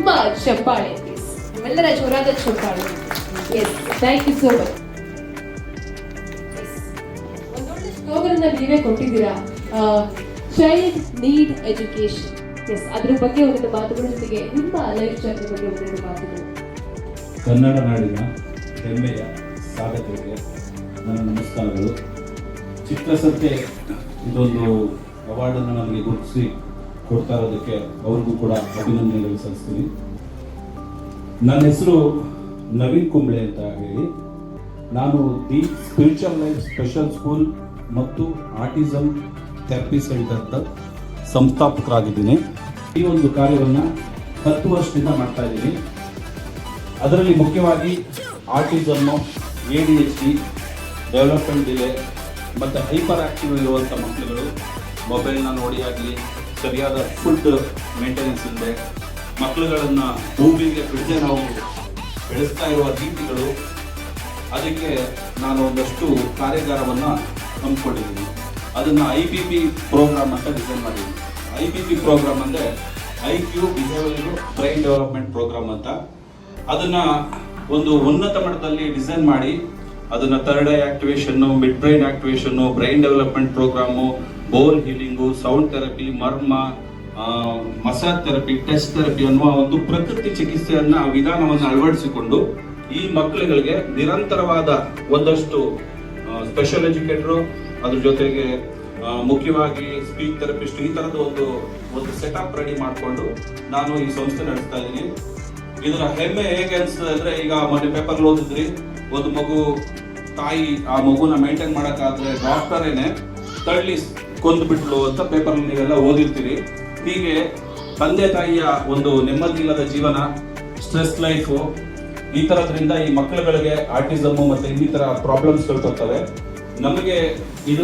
ನಿಮ್ಮ ಚಪ್ಪಾಳೆ ಪ್ಲೀಸ್, ನಿಮ್ಮೆಲ್ಲರ ಜೋರಾದ ಚಪ್ಪಾಳೆ. Yes, thank you so much. ಒಂದೊಳ್ಳೆ ಸ್ಲೋಗನ್ ನೀವೇ ಕೊಟ್ಟಿದ್ದೀರಾ, ಚೈಲ್ಡ್ ನೀಡ್ ಎಜುಕೇಶನ್. ಎಸ್, ಅದ್ರ ಬಗ್ಗೆ ಒಂದೊಂದು ಮಾತುಗಳ ಜೊತೆಗೆ ನಿಮ್ಮ ಲೈಫ್ ಜರ್ನಿ ಬಗ್ಗೆ ಒಂದೊಂದು ಮಾತುಗಳು. ಕನ್ನಡ ನಾಡಿನ ಹೆಮ್ಮೆಯ ಸಾಧಕರಿಗೆ ನನ್ನ ನಮಸ್ಕಾರಗಳು. ಚಿತ್ರಸಂತೆ ಇದೊಂದು ಅವಾರ್ಡನ್ನು ನನಗೆ ಗುರುತಿಸಿ ಕೊಡ್ತಾ ಇರೋದಕ್ಕೆ ಅವ್ರಿಗೂ ಕೂಡ ಅಭಿನಂದನೆಗಳು ಸಲ್ಲಿಸ್ತೀನಿ. ನನ್ನ ಹೆಸರು ನವೀನ್ ಕುಂಬ್ಳೆ ಅಂತ ಹೇಳಿ, ನಾನು the spiritual life special school ಮತ್ತು ಆಟಿಸಮ್ ಥೆರಪಿ ಸೆಂಟರ್ದ ಸಂಸ್ಥಾಪಕರಾಗಿದ್ದೀನಿ. ಈ ಒಂದು ಕಾರ್ಯವನ್ನು 10 ವರ್ಷದಿಂದ ಮಾಡ್ತಾ ಇದ್ದೀನಿ. ಅದರಲ್ಲಿ ಮುಖ್ಯವಾಗಿ ಆಟಿಸಮ್ಮು, ADHD, ಡೆವಲಪ್ಮೆಂಟ್ ಡಿಲೇ ಮತ್ತು ಹೈಪರ್ ಆಕ್ಟಿವ್ ಇರುವಂಥ ಮಕ್ಕಳುಗಳು ಮೊಬೈಲ್ನ ನೋಡಿ ಆಗಲಿ, ಸರಿಯಾದ ಫುಡ್ ಮೇಂಟೆನೆನ್ಸ್ ಇಲ್ಲದೆ ಮಕ್ಕಳುಗಳನ್ನು ಭೂಮಿಗೆ ಬಿಡದೆ ನಾವು ಬೆಳೆಸ್ತಾ ಇರುವ ರೀತಿಗಳು, ಅದಕ್ಕೆ ನಾನು ಒಂದಷ್ಟು ಕಾರ್ಯಾಗಾರವನ್ನು ಹಮ್ಮಿಕೊಂಡಿದ್ದೀನಿ. ಅದನ್ನು IPP ಪ್ರೋಗ್ರಾಮ್ ಅಂತ ಡಿಸೈನ್ ಮಾಡಿದ್ದೀನಿ. IPP ಪ್ರೋಗ್ರಾಮ್ ಅಂದರೆ IQ behaviour brain development programme ಅಂತ. ಅದನ್ನು ಒಂದು ಉನ್ನತ ಮಟ್ಟದಲ್ಲಿ ಡಿಸೈನ್ ಮಾಡಿ ಅದನ್ನು ಥರ್ಡ್ ಐ ಆಕ್ಟಿವೇಶನ್ನು, ಮಿಡ್ ಬ್ರೈನ್ ಆಕ್ಟಿವೇಶನ್ನು, brain development programme, bowl healing, sound therapy, ಮರ್ಮ, ಮಸಾಜ್ ಥೆರಪಿ, ಟೆಸ್ಟ್ ಥೆರಪಿ ಅನ್ನುವ ಒಂದು ಪ್ರಕೃತಿ ಚಿಕಿತ್ಸೆಯನ್ನ ವಿಧಾನವನ್ನು ಅಳವಡಿಸಿಕೊಂಡು ಈ ಮಕ್ಕಳುಗಳಿಗೆ ನಿರಂತರವಾದ ಒಂದಷ್ಟು ಸ್ಪೆಷಲ್ ಎಜುಕೇಟರು, ಅದ್ರ ಜೊತೆಗೆ ಮುಖ್ಯವಾಗಿ ಸ್ಪೀಚ್ ಥೆರಪಿಸ್ಟ್, ಈ ಥರದ ಒಂದು ಸೆಟಪ್ ರೆಡಿ ಮಾಡಿಕೊಂಡು ನಾನು ಈ ಸಂಸ್ಥೆ ನಡೆಸ್ತಾ ಇದ್ದೀನಿ. ಇದರ ಹೆಮ್ಮೆ ಹೇಗೆ ಅನಿಸ್ತದೆ ಅಂದರೆ, ಈಗ ಮೊನ್ನೆ ಪೇಪರ್ ಓದಿದ್ರಿ, ಒಂದು ಮಗು ತಾಯಿ ಆ ಮಗುನ ಮೇಂಟೈನ್ ಮಾಡೋಕ್ಕಾದ್ರೆ ಡಾಕ್ಟರೇನೆ ತಳ್ಳಿ ಕೊಂದುಬಿಟ್ಲು ಅಂತ ಪೇಪರ್ ನೀವೆಲ್ಲ ಓದಿರ್ತೀರಿ. ಹೀಗೆ ತಂದೆ ತಾಯಿಯ ಒಂದು ನೆಮ್ಮದಿ ಇಲ್ಲದ ಜೀವನ, ಸ್ಟ್ರೆಸ್ ಲೈಫು, ಈ ಥರದ್ರಿಂದ ಈ ಮಕ್ಕಳುಗಳಿಗೆ ಆಟಿಸಮ್ ಮತ್ತು ಇನ್ನಿತರ ಪ್ರಾಬ್ಲಮ್ಸ್ಗಳು ಬರ್ತವೆ. ನಮಗೆ ಈ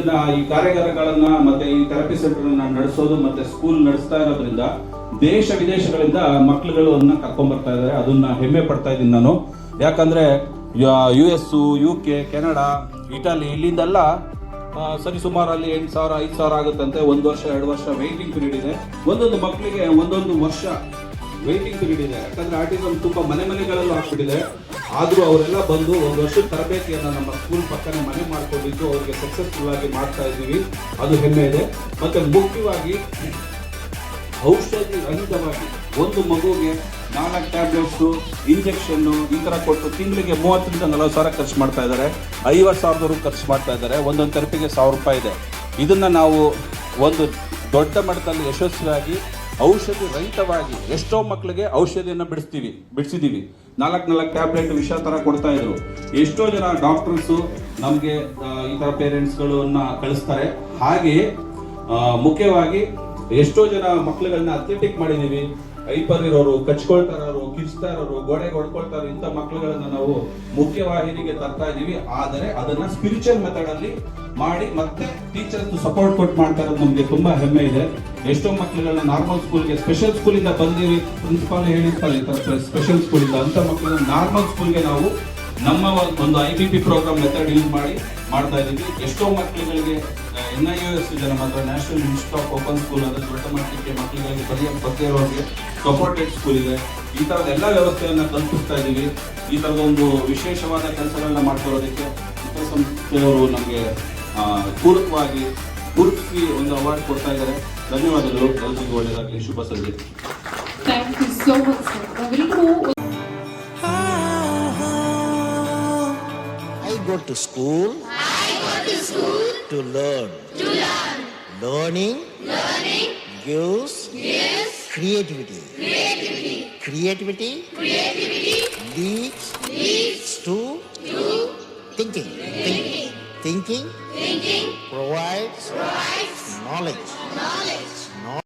ಕಾರ್ಯಾಗಾರಗಳನ್ನ ಮತ್ತೆ ಈ ಥೆರಪಿ ಸೆಂಟರ್ನ ನಡೆಸೋದು ಮತ್ತೆ ಸ್ಕೂಲ್ ನಡೆಸ್ತಾ ಇರೋದ್ರಿಂದ ದೇಶ ವಿದೇಶಗಳಿಂದ ಮಕ್ಕಳುಗಳನ್ನ ಕರ್ಕೊಂಡ್ ಬರ್ತಾ ಇದ್ದಾರೆ. ಅದನ್ನ ಹೆಮ್ಮೆ ಪಡ್ತಾ ಇದ್ದೀನಿ ನಾನು. ಯಾಕಂದ್ರೆ US, UK, ಕೆನಡಾ, ಇಟಲಿ, ಇಲ್ಲಿಂದೆಲ್ಲ ಸರಿ ಸುಮಾರು ಅಲ್ಲಿ 8,000 5,000 ಆಗುತ್ತಂತೆ. 1 ವರ್ಷ 2 ವರ್ಷ ವೆಯ್ಟಿಂಗ್ ಪೀರಿಯಡ್ ಇದೆ. ಒಂದೊಂದು ಮಕ್ಕಳಿಗೆ ಒಂದೊಂದು ವರ್ಷ ವೆಯ್ಟಿಂಗ್ ಪೀರಿಯಡ್ ಇದೆ. ಯಾಕಂದ್ರೆ ಆಟಿಸಮ್ ತುಂಬಾ ಮನೆಗಳಲ್ಲೂ ಆಗ್ಬಿಟ್ಟಿದೆ. ಆದ್ರೂ ಅವರೆಲ್ಲ ಬಂದು 1 ವರ್ಷದ ತರಬೇತಿಯನ್ನು ನಮ್ಮ ಸ್ಕೂಲ್ ಪಕ್ಕನೆ ಮನೆ ಮಾಡ್ಕೊಂಡಿದ್ದು ಅವ್ರಿಗೆ ಸಕ್ಸಸ್ಫುಲ್ ಆಗಿ ಮಾಡ್ತಾ ಇದ್ದೀವಿ. ಅದು ಹೆಮ್ಮೆ ಇದೆ. ಮತ್ತೆ ಮುಖ್ಯವಾಗಿ ಔಷಧಿ ರಹಿತವಾಗಿ ಒಂದು ಮಗುವಿಗೆ 4 ಟ್ಯಾಬ್ಲೆಟ್ಸು, ಇಂಜೆಕ್ಷನ್ನು ಈ ಥರ ಕೊಟ್ಟು ತಿಂಗಳಿಗೆ 30,000 ರಿಂದ 40,000 ಖರ್ಚು ಮಾಡ್ತಾ ಇದ್ದಾರೆ. 50,000 ಖರ್ಚು ಮಾಡ್ತಾ ಇದ್ದಾರೆ. ಒಂದೊಂದು ಥೆರಪಿಗೆ 1,000 ರೂಪಾಯಿ ಇದೆ. ಇದನ್ನು ನಾವು ಒಂದು ದೊಡ್ಡ ಮಟ್ಟದಲ್ಲಿ ಯಶಸ್ವಿಯಾಗಿ ಔಷಧಿ ರಹಿತವಾಗಿ ಎಷ್ಟೋ ಮಕ್ಕಳಿಗೆ ಔಷಧಿಯನ್ನು ಬಿಡಿಸಿದ್ದೀವಿ. 4 ಟ್ಯಾಬ್ಲೆಟ್ ವಿಷ ಥರ ಕೊಡ್ತಾ ಇದ್ರು. ಎಷ್ಟೋ ಜನ ಡಾಕ್ಟರ್ಸು ನಮಗೆ ಈ ಥರ ಪೇರೆಂಟ್ಸ್ಗಳನ್ನ ಕಳಿಸ್ತಾರೆ. ಹಾಗೆಯೇ ಮುಖ್ಯವಾಗಿ ಎಷ್ಟೋ ಜನ ಮಕ್ಕಳುಗಳನ್ನ ಅಥ್ಲೆಟಿಕ್ ಮಾಡಿದ್ದೀವಿ. ಹೈಪರ್ ಇರೋರು, ಕಚ್ಕೊಳ್ತಾ ಇರೋರು, ಕಿಚ್ತಾ ಇರೋರು, ಗೋಡೆಗೆ ಹೊಡ್ಕೊಳ್ತಾರೆ, ಇಂಥ ಮಕ್ಕಳುಗಳನ್ನ ನಾವು ಮುಖ್ಯವಾಹಿನಿಗೆ ತರ್ತಾ ಇದ್ದೀವಿ. ಆದರೆ ಅದನ್ನ ಸ್ಪಿರಿಚುವಲ್ ಮೆಥಡ್ ಅಲ್ಲಿ ಮಾಡಿ ಮತ್ತೆ ಟೀಚರ್ಸ್ ಸಪೋರ್ಟ್ ಕೊಟ್ಟು ಮಾಡ್ತಾ ಇರೋದು ನಮಗೆ ತುಂಬಾ ಹೆಮ್ಮೆ ಇದೆ. ಎಷ್ಟೋ ಮಕ್ಕಳುಗಳನ್ನ ನಾರ್ಮಲ್ ಸ್ಕೂಲ್ಗೆ, ಸ್ಪೆಷಲ್ ಸ್ಕೂಲಿಂದ ಬಂದಿವಿ, ಪ್ರಿನ್ಸಿಪಾಲ್ ಹೇಳಿರ್ತಾರೆ ಈ ತರ ಸ್ಪೆಷಲ್ ಸ್ಕೂಲಿಂದ, ಅಂತ ಮಕ್ಕಳನ್ನ ನಾರ್ಮಲ್ ಸ್ಕೂಲ್ಗೆ ನಾವು ನಮ್ಮ ಒಂದು IPP ಪ್ರೋಗ್ರಾಮ್ ಮೆಥಡ್ ಯೂಸ್ ಮಾಡ್ತಾ ಇದ್ದೀವಿ. ಎಷ್ಟೋ ಮಕ್ಕಳುಗಳಿಗೆ NIOS ಇದೆ, ನಮ್ಮ ಹತ್ರ national institute of open school, ಅಂದರೆ ದೊಡ್ಡ ಮಟ್ಟಕ್ಕೆ ಮಕ್ಕಳಿಗೆ ಬರೆಯೋಕ್ಕೆ ಇರೋರಿಗೆ ಸಪೋರ್ಟೆಡ್ ಸ್ಕೂಲ್ ಇದೆ. ಈ ಥರದ ಎಲ್ಲ ವ್ಯವಸ್ಥೆಯನ್ನು ಕಲ್ಪಿಸ್ತಾ ಇದ್ದೀವಿ. ಈ ಥರದ ಒಂದು ವಿಶೇಷವಾದ ಕೆಲಸಗಳನ್ನ ಮಾಡ್ಕೊಳ್ಳೋದಕ್ಕೆ ವಿಶ್ವಸಂಸ್ಥೆಯವರು ನಮಗೆ ಗುರುತಿಸಿ ಒಂದು ಅವಾರ್ಡ್ ಕೊಡ್ತಾ ಇದ್ದಾರೆ. ಧನ್ಯವಾದಗಳು. ಎಲ್ಲರಿಗೂ ಒಳ್ಳೆಯದಾಗಲಿ. ಶುಭ ಸಂಜೆ. Thank you so much. I go to school to learn. Learning gives creativity. Creativity leads to thinking. Thinking provides knowledge.